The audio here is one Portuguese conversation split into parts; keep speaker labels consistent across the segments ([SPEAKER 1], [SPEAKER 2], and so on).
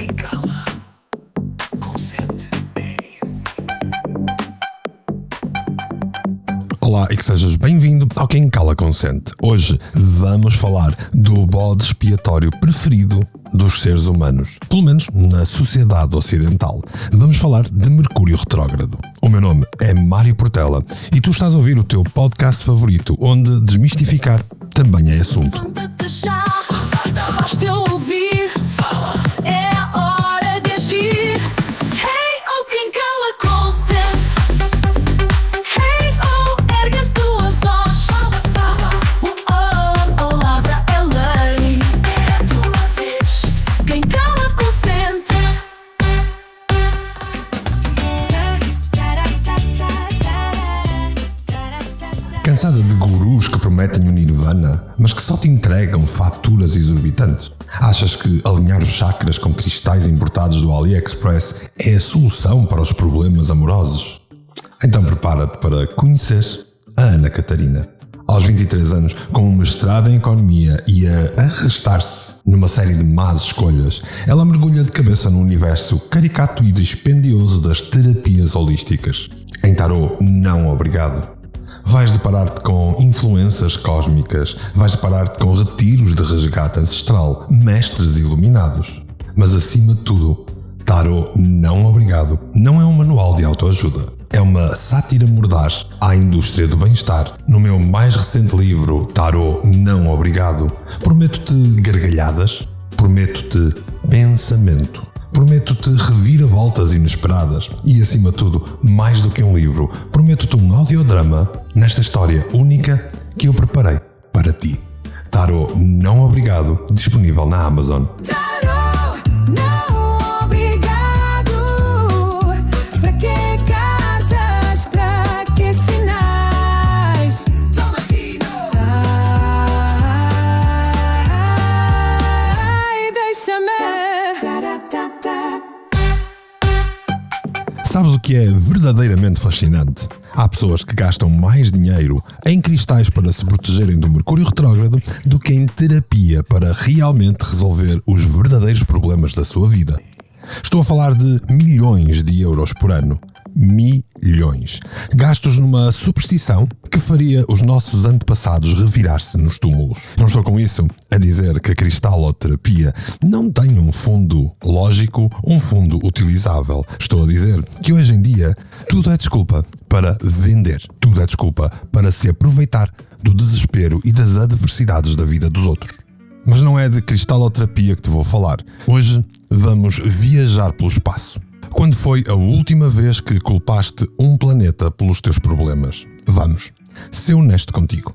[SPEAKER 1] Quem cala, consente.
[SPEAKER 2] Olá e que sejas bem-vindo ao Quem Cala Consente. Hoje vamos falar do bode expiatório preferido dos seres humanos, pelo menos na sociedade ocidental. Vamos falar de Mercúrio retrógrado. O meu nome é Mário Portela e tu estás a ouvir o teu podcast favorito, onde desmistificar também é assunto.
[SPEAKER 3] Faz-te ouvir, é a hora de agir. Hey, oh, quem cala consente. Hey, oh, ergue a tua voz. Fala, oh, palavra é lei. É a tua vez. Quem cala consente.
[SPEAKER 2] Cansada de gurus que prometem o nirvana, mas que só te entregam faturas exorbitantes? Achas que alinhar os chakras com cristais importados do AliExpress é a solução para os problemas amorosos? Então prepara-te para conhecer a Ana Catarina. Aos 23 anos, com um mestrado em Economia e a arrastar-se numa série de más escolhas, ela mergulha de cabeça no universo caricato e dispendioso das terapias holísticas. Em tarô, não obrigado. Vais deparar-te com influências cósmicas, vais deparar-te com retiros de resgate ancestral, mestres iluminados. Mas acima de tudo, tarô não obrigado não é um manual de autoajuda. É uma sátira mordaz à indústria do bem-estar. No meu mais recente livro, Tarô Não Obrigado, prometo-te gargalhadas, prometo-te pensamento. Prometo-te reviravoltas inesperadas e, acima de tudo, mais do que um livro, prometo-te um audiodrama nesta história única que eu preparei para ti. Tarô Não Obrigado, disponível na Amazon.
[SPEAKER 3] Tarô, não obrigado. Para que cartas, para que sinais? Tomatino. Ai, deixa-me.
[SPEAKER 2] Sabes o que é verdadeiramente fascinante? Há pessoas que gastam mais dinheiro em cristais para se protegerem do Mercúrio retrógrado do que em terapia para realmente resolver os verdadeiros problemas da sua vida. Estou a falar de milhões de euros por ano. Milhões. Gastos numa superstição que faria os nossos antepassados revirar-se nos túmulos. Não estou com isso a dizer que a cristaloterapia não tem um fundo lógico, um fundo utilizável. Estou a dizer que hoje em dia tudo é desculpa para vender. Tudo é desculpa para se aproveitar do desespero e das adversidades da vida dos outros. Mas não é de cristaloterapia que te vou falar. Hoje vamos viajar pelo espaço. Quando foi a última vez que culpaste um planeta pelos teus problemas? Vamos ser honesto contigo.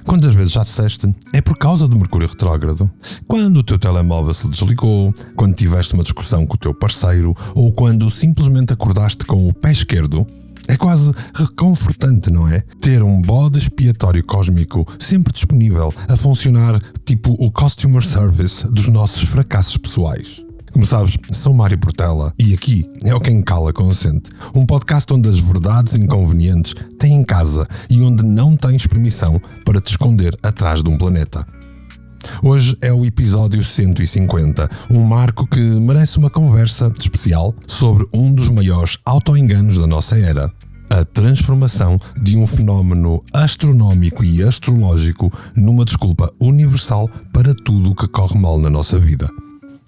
[SPEAKER 2] Quantas vezes já disseste é por causa do Mercúrio retrógrado? Quando o teu telemóvel se desligou, quando tiveste uma discussão com o teu parceiro ou quando simplesmente acordaste com o pé esquerdo? É quase reconfortante, não é? Ter um bode expiatório cósmico sempre disponível a funcionar tipo o customer service dos nossos fracassos pessoais. Como sabes, sou Mário Portela e aqui é o Quem Cala Consente, um podcast onde as verdades inconvenientes têm casa e onde não tens permissão para te esconder atrás de um planeta. Hoje é o episódio 150, um marco que merece uma conversa especial sobre um dos maiores autoenganos da nossa era. A transformação de um fenómeno astronómico e astrológico numa desculpa universal para tudo o que corre mal na nossa vida.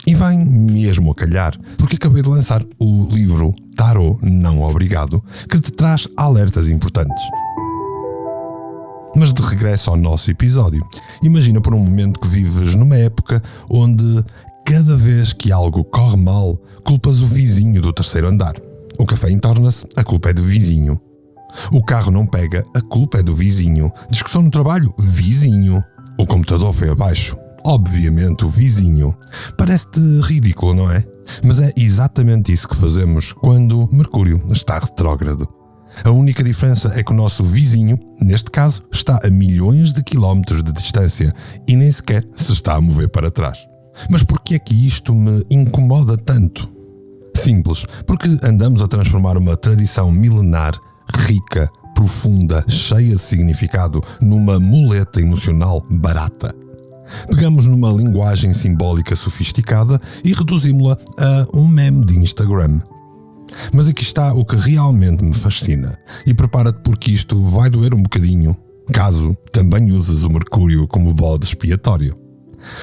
[SPEAKER 2] E vem mesmo a calhar, porque acabei de lançar o livro Tarô Não Obrigado, que te traz alertas importantes. Mas de regresso ao nosso episódio, imagina por um momento que vives numa época onde cada vez que algo corre mal, culpas o vizinho do terceiro andar. O café entorna-se, a culpa é do vizinho. O carro não pega, a culpa é do vizinho. Discussão no trabalho, vizinho. O computador foi abaixo. Obviamente o vizinho. Parece-te ridículo, não é? Mas é exatamente isso que fazemos quando Mercúrio está retrógrado. A única diferença é que o nosso vizinho, neste caso, está a milhões de quilómetros de distância e nem sequer se está a mover para trás. Mas porquê é que isto me incomoda tanto? Simples, porque andamos a transformar uma tradição milenar, rica, profunda, cheia de significado, numa muleta emocional barata. Pegamos numa linguagem simbólica sofisticada e reduzimos-la a um meme de Instagram. Mas aqui está o que realmente me fascina, e prepara-te porque isto vai doer um bocadinho, caso também uses o Mercúrio como bode expiatório.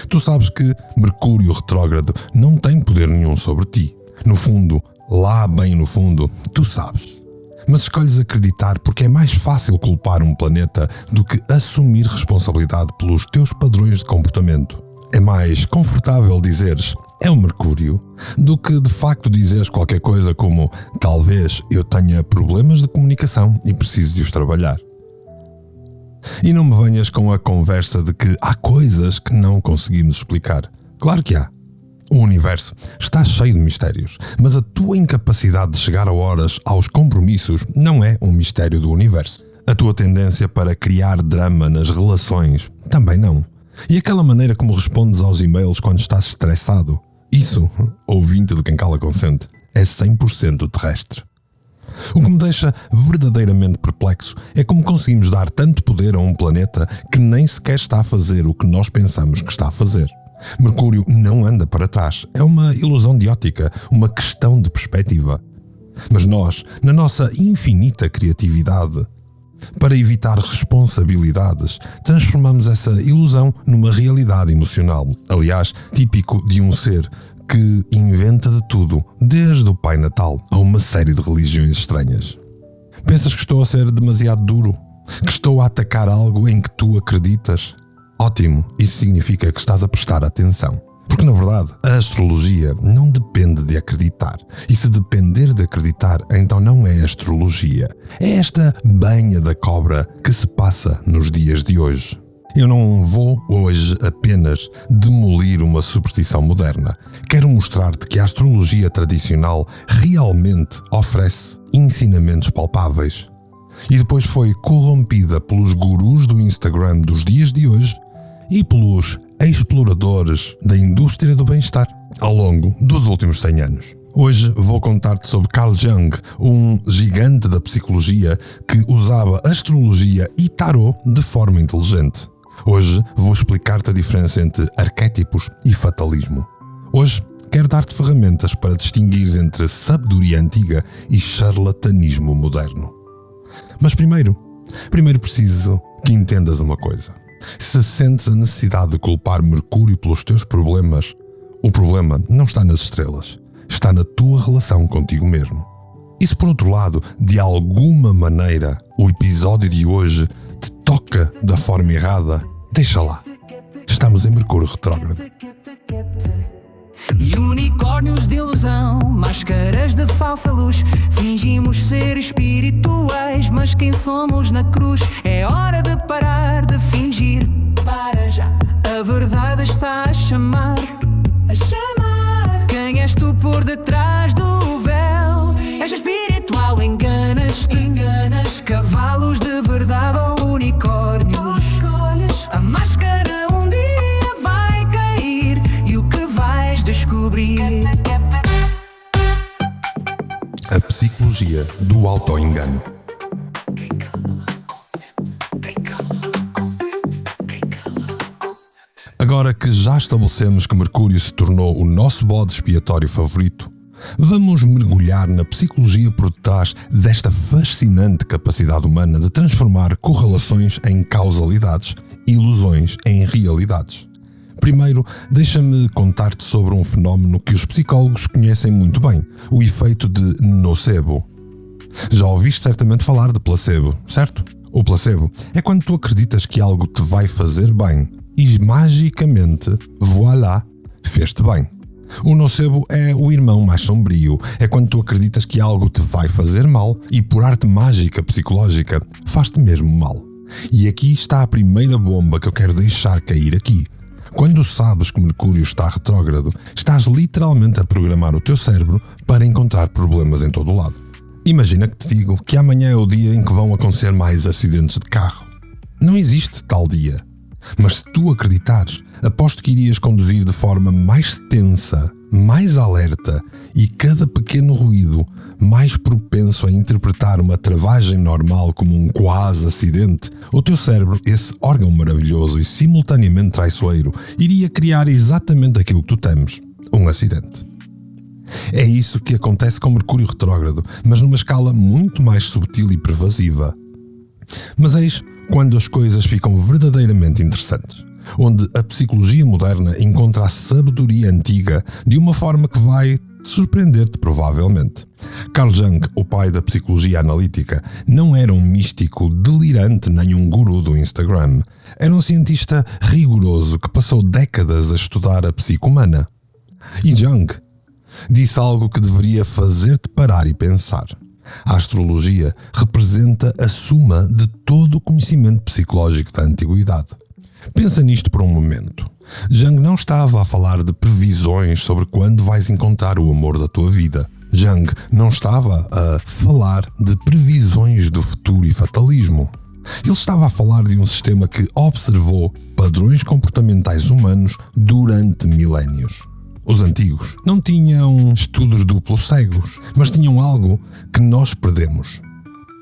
[SPEAKER 2] Tu sabes que Mercúrio retrógrado não tem poder nenhum sobre ti. No fundo, lá bem no fundo, tu sabes. Mas escolhes acreditar porque é mais fácil culpar um planeta do que assumir responsabilidade pelos teus padrões de comportamento. É mais confortável dizeres é o Mercúrio do que de facto dizeres qualquer coisa como talvez eu tenha problemas de comunicação e preciso de os trabalhar. E não me venhas com a conversa de que há coisas que não conseguimos explicar. Claro que há. O universo está cheio de mistérios, mas a tua incapacidade de chegar a horas aos compromissos não é um mistério do universo. A tua tendência para criar drama nas relações também não. E aquela maneira como respondes aos e-mails quando estás estressado, isso, ouvinte do Quem Cala Consente, é 100% terrestre. O que me deixa verdadeiramente perplexo é como conseguimos dar tanto poder a um planeta que nem sequer está a fazer o que nós pensamos que está a fazer. Mercúrio não anda para trás, é uma ilusão de ótica, uma questão de perspectiva. Mas nós, na nossa infinita criatividade, para evitar responsabilidades, transformamos essa ilusão numa realidade emocional, aliás, típico de um ser que inventa de tudo, desde o Pai Natal a uma série de religiões estranhas. Pensas que estou a ser demasiado duro? Que estou a atacar algo em que tu acreditas? Ótimo, isso significa que estás a prestar atenção. Porque, na verdade, a astrologia não depende de acreditar. E se depender de acreditar, então não é astrologia. É esta banha da cobra que se passa nos dias de hoje. Eu não vou hoje apenas demolir uma superstição moderna. Quero mostrar-te que a astrologia tradicional realmente oferece ensinamentos palpáveis. E depois foi corrompida pelos gurus do Instagram dos dias de hoje e pelos exploradores da indústria do bem-estar ao longo dos últimos 100 anos. Hoje vou contar-te sobre Carl Jung, um gigante da psicologia que usava astrologia e tarô de forma inteligente. Hoje vou explicar-te a diferença entre arquétipos e fatalismo. Hoje quero dar-te ferramentas para distinguires entre sabedoria antiga e charlatanismo moderno. Mas primeiro preciso que entendas uma coisa. Se sentes a necessidade de culpar Mercúrio pelos teus problemas, o problema não está nas estrelas, está na tua relação contigo mesmo. E se por outro lado, de alguma maneira, o episódio de hoje te toca da forma errada, deixa lá. Estamos em Mercúrio retrógrado.
[SPEAKER 4] E unicórnios de ilusão, máscaras de falsa luz. Fingimos ser espirituais, mas quem somos na cruz? É hora de parar de fingir. Para já, a verdade está a chamar. Quem és tu por detrás do véu? És espiritual, enganas-te. Cavalos de verdade ou unicórnios? A máscara um dia vai cair e o que vais descobrir?
[SPEAKER 2] A psicologia do autoengano. Agora que já estabelecemos que Mercúrio se tornou o nosso bode expiatório favorito, vamos mergulhar na psicologia por detrás desta fascinante capacidade humana de transformar correlações em causalidades, ilusões em realidades. Primeiro, deixa-me contar-te sobre um fenómeno que os psicólogos conhecem muito bem, o efeito de nocebo. Já ouviste certamente falar de placebo, certo? O placebo é quando tu acreditas que algo te vai fazer bem e magicamente, voilá, fez-te bem. O nocebo é o irmão mais sombrio, é quando tu acreditas que algo te vai fazer mal e por arte mágica psicológica faz-te mesmo mal. E aqui está a primeira bomba que eu quero deixar cair aqui. Quando sabes que Mercúrio está retrógrado, estás literalmente a programar o teu cérebro para encontrar problemas em todo o lado. Imagina que te digo que amanhã é o dia em que vão acontecer mais acidentes de carro. Não existe tal dia. Mas se tu acreditares, aposto que irias conduzir de forma mais tensa mais alerta e cada pequeno ruído mais propenso a interpretar uma travagem normal como um quase acidente, o teu cérebro, esse órgão maravilhoso e simultaneamente traiçoeiro, iria criar exatamente aquilo que tu temes, um acidente. É isso que acontece com Mercúrio retrógrado, mas numa escala muito mais subtil e pervasiva. Mas eis quando as coisas ficam verdadeiramente interessantes, onde a psicologia moderna encontra a sabedoria antiga de uma forma que vai surpreender-te provavelmente. Carl Jung, o pai da psicologia analítica, não era um místico delirante nem um guru do Instagram. Era um cientista rigoroso que passou décadas a estudar a psique humana. E Jung disse algo que deveria fazer-te parar e pensar. A astrologia representa a suma de todo o conhecimento psicológico da antiguidade. Pensa nisto por um momento. Jung não estava a falar de previsões sobre quando vais encontrar o amor da tua vida. Jung não estava a falar de previsões do futuro e fatalismo. Ele estava a falar de um sistema que observou padrões comportamentais humanos durante milénios. Os antigos não tinham estudos duplos cegos, mas tinham algo que nós perdemos: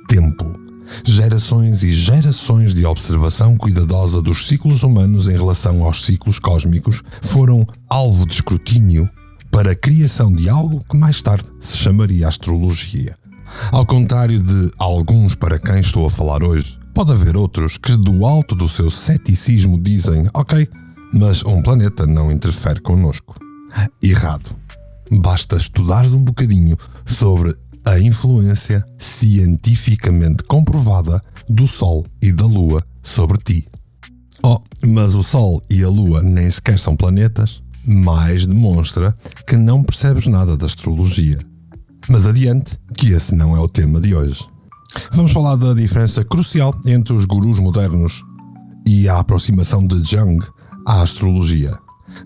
[SPEAKER 2] tempo. Gerações e gerações de observação cuidadosa dos ciclos humanos em relação aos ciclos cósmicos foram alvo de escrutínio para a criação de algo que mais tarde se chamaria astrologia. Ao contrário de alguns para quem estou a falar hoje, pode haver outros que do alto do seu ceticismo dizem: ok, mas um planeta não interfere connosco. Errado. Basta estudares um bocadinho sobre a influência cientificamente comprovada do Sol e da Lua sobre ti. Oh, mas o Sol e a Lua nem sequer são planetas, mais demonstra que não percebes nada da astrologia. Mas adiante, que esse não é o tema de hoje. Vamos falar da diferença crucial entre os gurus modernos e a aproximação de Jung à astrologia.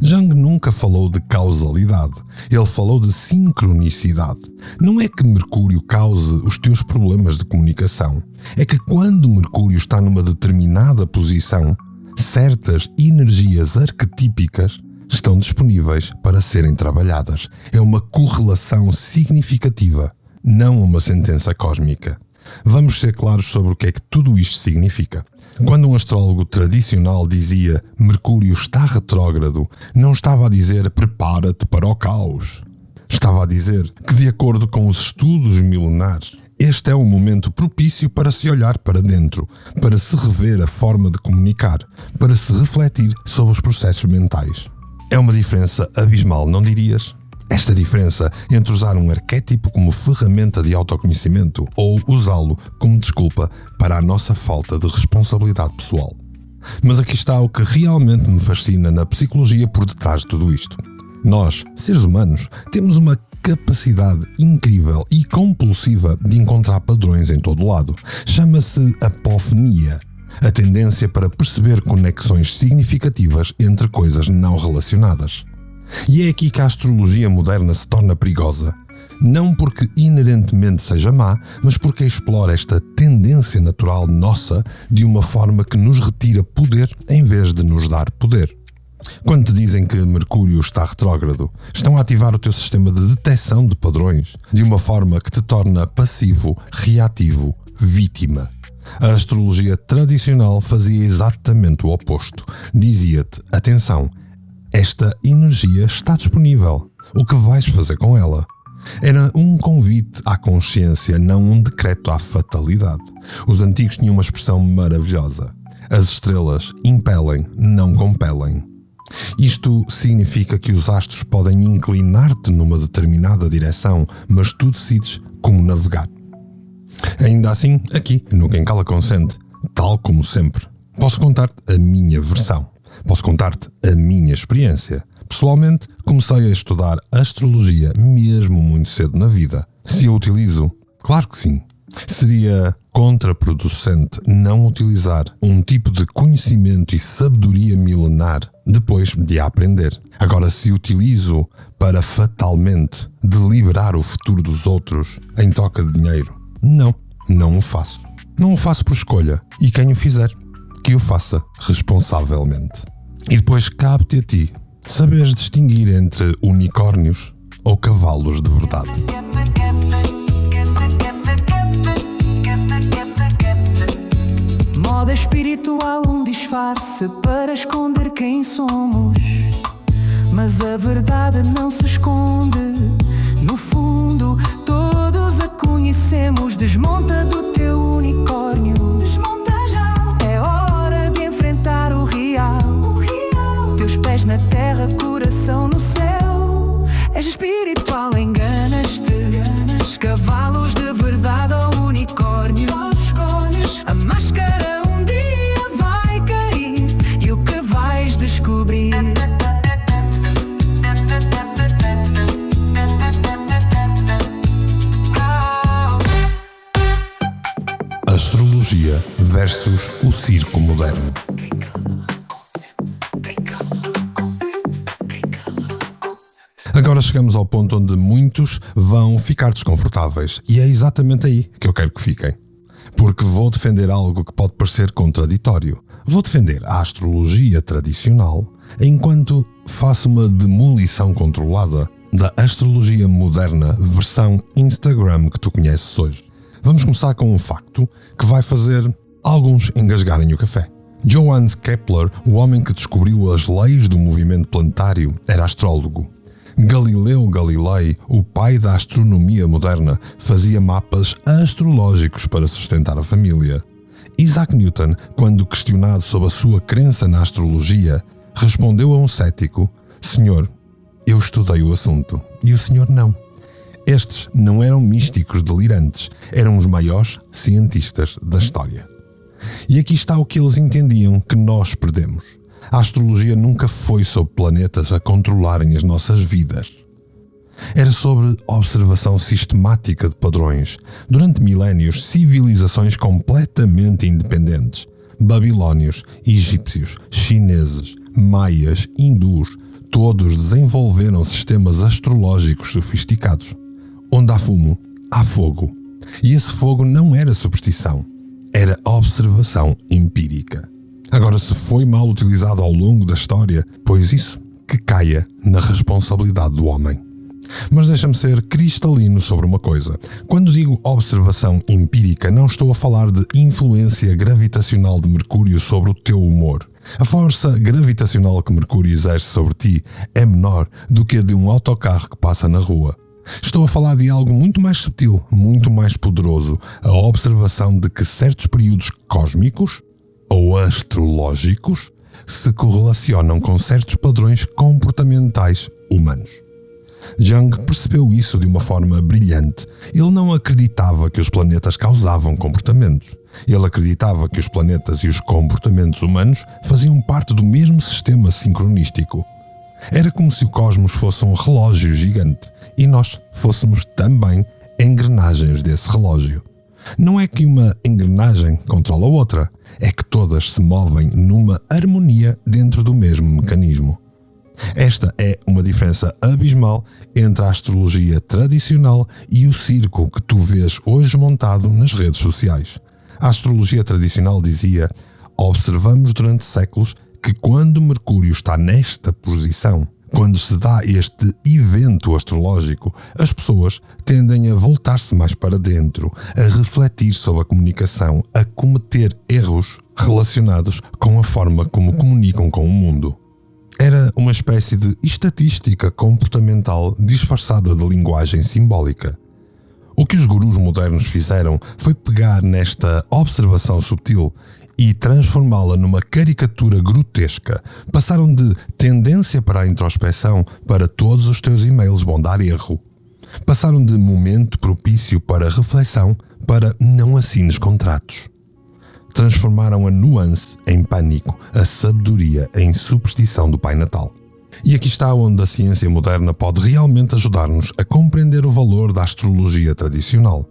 [SPEAKER 2] Jung nunca falou de causalidade, ele falou de sincronicidade. Não é que Mercúrio cause os teus problemas de comunicação, é que quando Mercúrio está numa determinada posição, certas energias arquetípicas estão disponíveis para serem trabalhadas. É uma correlação significativa, não uma sentença cósmica. Vamos ser claros sobre o que é que tudo isto significa. Quando um astrólogo tradicional dizia Mercúrio está retrógrado, não estava a dizer prepara-te para o caos. Estava a dizer que, de acordo com os estudos milenares, este é um momento propício para se olhar para dentro, para se rever a forma de comunicar, para se refletir sobre os processos mentais. É uma diferença abismal, não dirias? Esta diferença entre usar um arquétipo como ferramenta de autoconhecimento ou usá-lo como desculpa para a nossa falta de responsabilidade pessoal. Mas aqui está o que realmente me fascina na psicologia por detrás de tudo isto. Nós, seres humanos, temos uma capacidade incrível e compulsiva de encontrar padrões em todo lado. Chama-se apofenia, a tendência para perceber conexões significativas entre coisas não relacionadas. E é aqui que a astrologia moderna se torna perigosa. Não porque inerentemente seja má, mas porque explora esta tendência natural nossa de uma forma que nos retira poder em vez de nos dar poder. Quando te dizem que Mercúrio está retrógrado, estão a ativar o teu sistema de detecção de padrões de uma forma que te torna passivo, reativo, vítima. A astrologia tradicional fazia exatamente o oposto. Dizia-te, atenção, esta energia está disponível. O que vais fazer com ela? Era um convite à consciência, não um decreto à fatalidade. Os antigos tinham uma expressão maravilhosa. As estrelas impelem, não compelem. Isto significa que os astros podem inclinar-te numa determinada direção, mas tu decides como navegar. Ainda assim, aqui, no Quem Cala Consente, tal como sempre, posso contar-te a minha versão. Posso contar-te a minha experiência. Pessoalmente, comecei a estudar astrologia mesmo muito cedo na vida. Se eu utilizo? Claro que sim. Seria contraproducente não utilizar um tipo de conhecimento e sabedoria milenar depois de a aprender. Agora, se utilizo para fatalmente deliberar o futuro dos outros em troca de dinheiro, não o faço. Não o faço por escolha. E quem o fizer, que o faça responsavelmente. E depois cabe-te a ti Saberes distinguir entre unicórnios ou cavalos de verdade.
[SPEAKER 4] Moda espiritual, um disfarce para esconder quem somos. Mas a verdade não se esconde. No fundo, todos a conhecemos. Desmonta do teu unicórnio. Desmonta já. É hora de enfrentar o real. Teus pés na terra, coração no céu. És espiritual, enganas-te. Cavalos de verdade ou unicórnios. A máscara um dia vai cair. E o que vais descobrir?
[SPEAKER 2] Astrologia versus o circo moderno. Agora chegamos ao ponto onde muitos vão ficar desconfortáveis e é exatamente aí que eu quero que fiquem. Porque vou defender algo que pode parecer contraditório. Vou defender a astrologia tradicional enquanto faço uma demolição controlada da astrologia moderna versão Instagram que tu conheces hoje. Vamos começar com um facto que vai fazer alguns engasgarem o café. Johannes Kepler, o homem que descobriu as leis do movimento planetário, era astrólogo. Galileu Galilei, o pai da astronomia moderna, fazia mapas astrológicos para sustentar a família. Isaac Newton, quando questionado sobre a sua crença na astrologia, respondeu a um cético: "Senhor, eu estudei o assunto." E o senhor não. Estes não eram místicos delirantes, eram os maiores cientistas da história. E aqui está o que eles entendiam que nós perdemos. A astrologia nunca foi sobre planetas a controlarem as nossas vidas. Era sobre observação sistemática de padrões. Durante milénios, civilizações completamente independentes, babilónios, egípcios, chineses, maias, hindus, todos desenvolveram sistemas astrológicos sofisticados. Onde há fumo, há fogo. E esse fogo não era superstição, era observação empírica. Agora, se foi mal utilizado ao longo da história, pois isso que caia na responsabilidade do homem. Mas deixa-me ser cristalino sobre uma coisa. Quando digo observação empírica, não estou a falar de influência gravitacional de Mercúrio sobre o teu humor. A força gravitacional que Mercúrio exerce sobre ti é menor do que a de um autocarro que passa na rua. Estou a falar de algo muito mais sutil, muito mais poderoso, a observação de que certos períodos cósmicos ou astrológicos se correlacionam com certos padrões comportamentais humanos. Jung percebeu isso de uma forma brilhante. Ele não acreditava que os planetas causavam comportamentos. Ele acreditava que os planetas e os comportamentos humanos faziam parte do mesmo sistema sincronístico. Era como se o cosmos fosse um relógio gigante e nós fôssemos também engrenagens desse relógio. Não é que uma engrenagem controla a outra, é que todas se movem numa harmonia dentro do mesmo mecanismo. Esta é uma diferença abismal entre a astrologia tradicional e o circo que tu vês hoje montado nas redes sociais. A astrologia tradicional dizia: observamos durante séculos que quando Mercúrio está nesta posição, quando se dá este evento astrológico, as pessoas tendem a voltar-se mais para dentro, a refletir sobre a comunicação, a cometer erros relacionados com a forma como comunicam com o mundo. Era uma espécie de estatística comportamental disfarçada de linguagem simbólica. O que os gurus modernos fizeram foi pegar nesta observação subtil e transformá-la numa caricatura grotesca. Passaram de tendência para a introspeção para todos os teus e-mails vão dar erro. Passaram de momento propício para reflexão para não assines contratos. Transformaram a nuance em pânico, a sabedoria em superstição do Pai Natal. E aqui está onde a ciência moderna pode realmente ajudar-nos a compreender o valor da astrologia tradicional.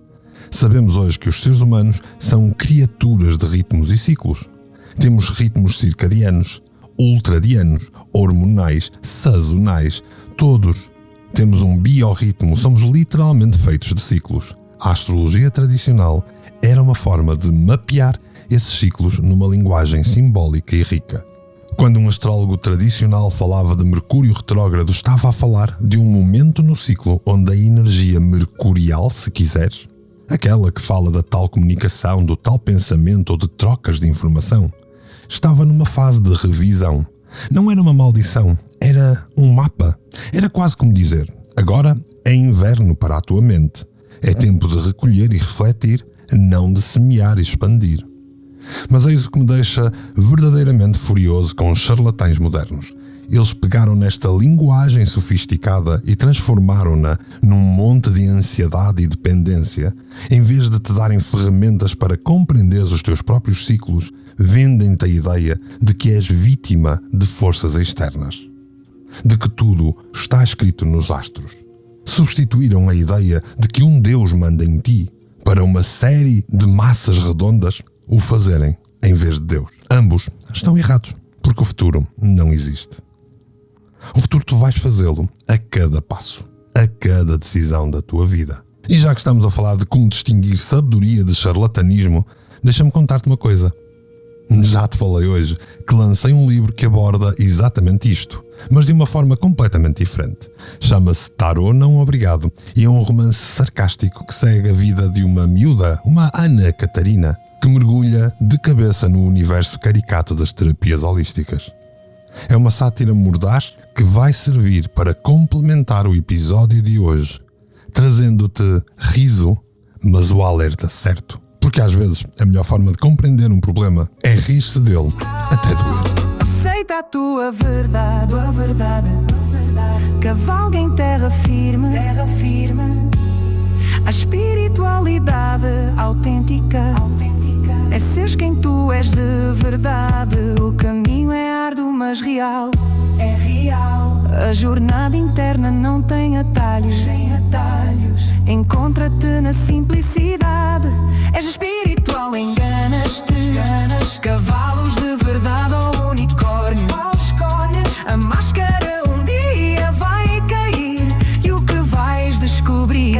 [SPEAKER 2] Sabemos hoje que os seres humanos são criaturas de ritmos e ciclos. Temos ritmos circadianos, ultradianos, hormonais, sazonais, todos. Temos um biorritmo, somos literalmente feitos de ciclos. A astrologia tradicional era uma forma de mapear esses ciclos numa linguagem simbólica e rica. Quando um astrólogo tradicional falava de Mercúrio retrógrado, estava a falar de um momento no ciclo onde a energia mercurial, se quiseres, aquela que fala da tal comunicação, do tal pensamento ou de trocas de informação, estava numa fase de revisão. Não era uma maldição, era um mapa. Era quase como dizer: agora é inverno para a tua mente. É tempo de recolher e refletir, não de semear e expandir. Mas eis o que me deixa verdadeiramente furioso com os charlatães modernos. Eles pegaram nesta linguagem sofisticada e transformaram-na num monte de ansiedade e dependência. Em vez de te darem ferramentas para compreenderes os teus próprios ciclos, vendem-te a ideia de que és vítima de forças externas. De que tudo está escrito nos astros. Substituíram a ideia de que um Deus manda em ti para uma série de massas redondas o fazerem em vez de Deus. Ambos estão errados, porque o futuro não existe. O futuro tu vais fazê-lo a cada passo, a cada decisão da tua vida. E já que estamos a falar de como distinguir sabedoria de charlatanismo, deixa-me contar-te uma coisa. Já te falei hoje que lancei um livro que aborda exatamente isto, mas de uma forma completamente diferente. Chama-se Tarô Não Obrigado e é um romance sarcástico que segue a vida de uma miúda, uma Ana Catarina, que mergulha de cabeça no universo caricato das terapias holísticas. É uma sátira mordaz que vai servir para complementar o episódio de hoje, trazendo-te riso, mas o alerta certo. Porque às vezes a melhor forma de compreender um problema é rir-se dele até doer.
[SPEAKER 4] Aceita a tua verdade, cavalga em terra firme, a espiritualidade autêntica. É seres quem tu és de verdade. O caminho é árduo, mas real. É real. A jornada interna não tem atalhos. Encontra-te na simplicidade. És espiritual, enganas-te. Cavalos de verdade ou unicórnio. Qual escolhes? A máscara um dia vai cair. E o que vais descobrir?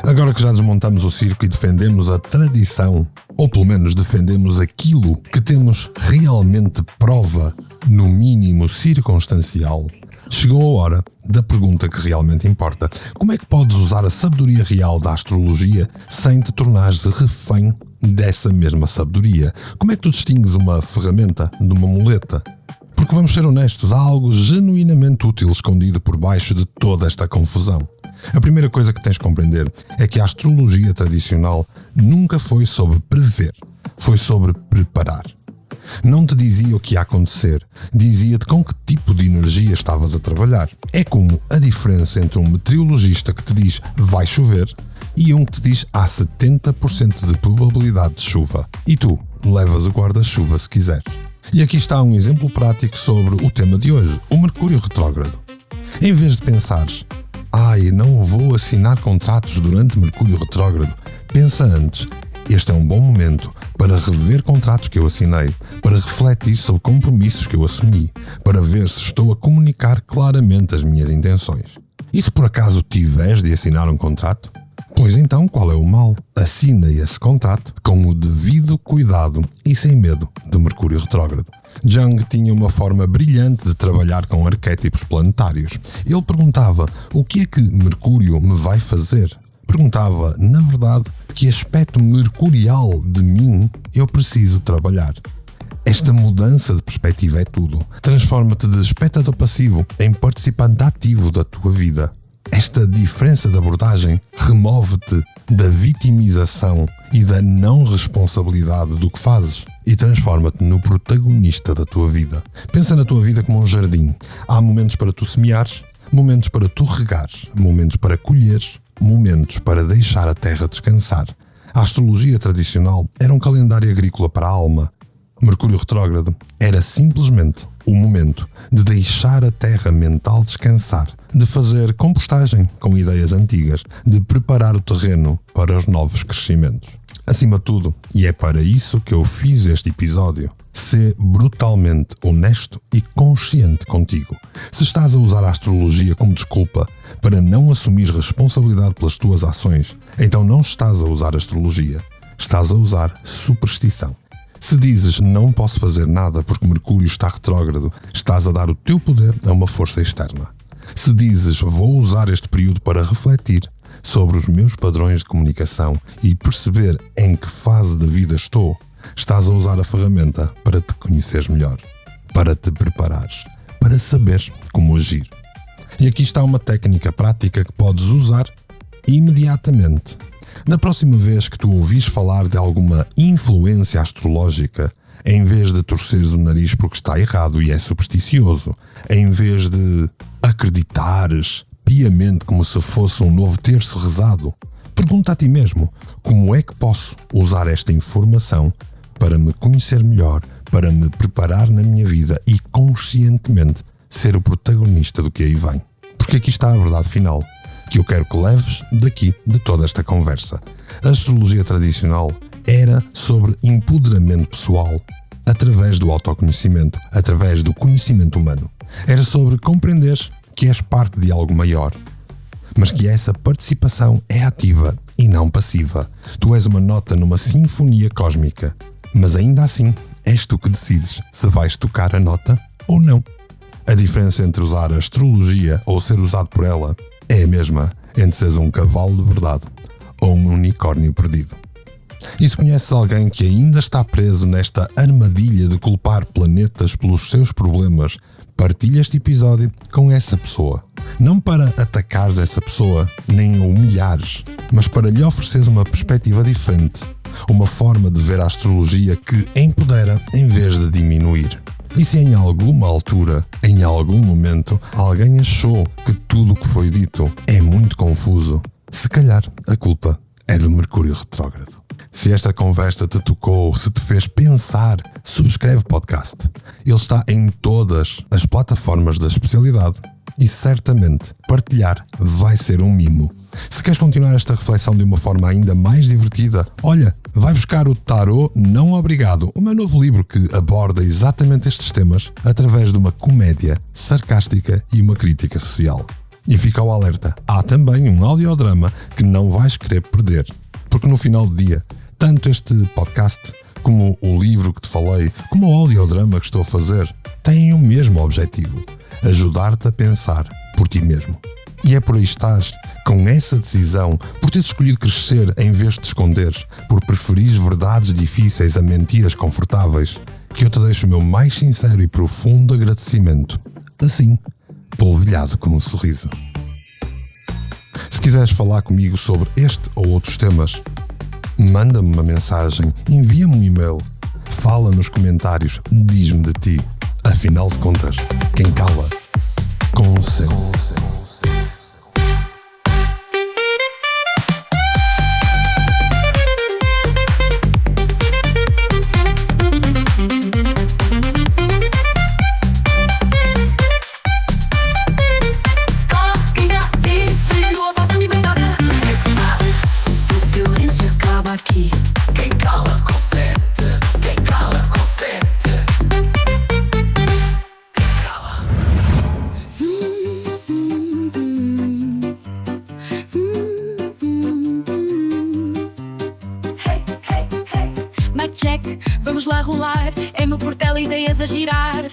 [SPEAKER 2] Agora que já desmontamos o circo e defendemos a tradição, ou pelo menos defendemos aquilo que temos realmente prova, no mínimo circunstancial, chegou a hora da pergunta que realmente importa. Como é que podes usar a sabedoria real da astrologia sem te tornares refém dessa mesma sabedoria? Como é que tu distingues uma ferramenta de uma muleta? Porque vamos ser honestos, há algo genuinamente útil escondido por baixo de toda esta confusão. A primeira coisa que tens de compreender é que a astrologia tradicional nunca foi sobre prever, foi sobre preparar. Não te dizia o que ia acontecer, dizia-te com que tipo de energia estavas a trabalhar. É como a diferença entre um meteorologista que te diz vai chover e um que te diz há 70% de probabilidade de chuva. E tu levas o guarda-chuva se quiseres. E aqui está um exemplo prático sobre o tema de hoje, o Mercúrio retrógrado. Em vez de pensares: não vou assinar contratos durante Mercúrio retrógrado, pensa antes: este é um bom momento para rever contratos que eu assinei, para refletir sobre compromissos que eu assumi, para ver se estou a comunicar claramente as minhas intenções. E se por acaso tiveres de assinar um contrato? Pois então, qual é o mal? Assina esse contrato com o devido cuidado e sem medo de Mercúrio retrógrado. Jung tinha uma forma brilhante de trabalhar com arquétipos planetários. Ele perguntava: o que é que Mercúrio me vai fazer? Perguntava, na verdade, que aspecto mercurial de mim eu preciso trabalhar. Esta mudança de perspectiva é tudo. Transforma-te de espectador passivo em participante ativo da tua vida. Esta diferença de abordagem remove-te da vitimização e da não responsabilidade do que fazes e transforma-te no protagonista da tua vida. Pensa na tua vida como um jardim. Há momentos para tu semeares, momentos para tu regares, momentos para colheres, momentos para deixar a terra descansar. A astrologia tradicional era um calendário agrícola para a alma. Mercúrio retrógrado era simplesmente o momento de deixar a terra mental descansar, de fazer compostagem com ideias antigas, de preparar o terreno para os novos crescimentos. Acima de tudo, e é para isso que eu fiz este episódio, ser brutalmente honesto e consciente contigo. Se estás a usar a astrologia como desculpa para não assumir responsabilidade pelas tuas ações, então não estás a usar astrologia, estás a usar superstição. Se dizes não posso fazer nada porque Mercúrio está retrógrado, estás a dar o teu poder a uma força externa. Se dizes vou usar este período para refletir sobre os meus padrões de comunicação e perceber em que fase da vida estou, estás a usar a ferramenta para te conheceres melhor, para te preparares, para saber como agir. E aqui está uma técnica prática que podes usar imediatamente. Na próxima vez que tu ouvires falar de alguma influência astrológica, em vez de torceres o nariz porque está errado e é supersticioso, em vez de acreditares piamente como se fosse um novo terço rezado, pergunta a ti mesmo: como é que posso usar esta informação para me conhecer melhor, para me preparar na minha vida e conscientemente ser o protagonista do que aí vem? Porque aqui está a verdade final que eu quero que leves daqui de toda esta conversa. A astrologia tradicional era sobre empoderamento pessoal através do autoconhecimento, através do conhecimento humano. Era sobre compreender que és parte de algo maior, mas que essa participação é ativa e não passiva. Tu és uma nota numa sinfonia cósmica, mas ainda assim és tu que decides se vais tocar a nota ou não. A diferença entre usar a astrologia ou ser usado por ela é a mesma entre seres um cavalo de verdade ou um unicórnio perdido. E se conheces alguém que ainda está preso nesta armadilha de culpar planetas pelos seus problemas, partilha este episódio com essa pessoa. Não para atacares essa pessoa, nem a humilhares, mas para lhe ofereceres uma perspectiva diferente, uma forma de ver a astrologia que empodera em vez de diminuir. E se em alguma altura, em algum momento, alguém achou que tudo o que foi dito é muito confuso, se calhar a culpa é do Mercúrio retrógrado. Se esta conversa te tocou, se te fez pensar, subscreve o podcast. Ele está em todas as plataformas da especialidade e certamente partilhar vai ser um mimo. Se queres continuar esta reflexão de uma forma ainda mais divertida, olha, vai buscar o Tarô Não Obrigado, o meu novo livro que aborda exatamente estes temas através de uma comédia sarcástica e uma crítica social. E fica o alerta, há também um audiodrama que não vais querer perder, porque no final do dia, tanto este podcast como o livro que te falei, como o audiodrama que estou a fazer, têm o mesmo objetivo: ajudar-te a pensar por ti mesmo. E é por aí estás, com essa decisão, por teres escolhido crescer em vez de te esconderes, por preferires verdades difíceis a mentiras confortáveis, que eu te deixo o meu mais sincero e profundo agradecimento. Assim, polvilhado com um sorriso. Se quiseres falar comigo sobre este ou outros temas, manda-me uma mensagem, envia-me um e-mail, fala nos comentários, diz-me de ti. Afinal de contas, quem cala, consente.
[SPEAKER 3] Aqui.
[SPEAKER 1] Quem cala consente. Quem cala consente. Quem cala.
[SPEAKER 3] Hey, hey, hey. Mic check, vamos lá rolar. É meu portela, ideias a girar.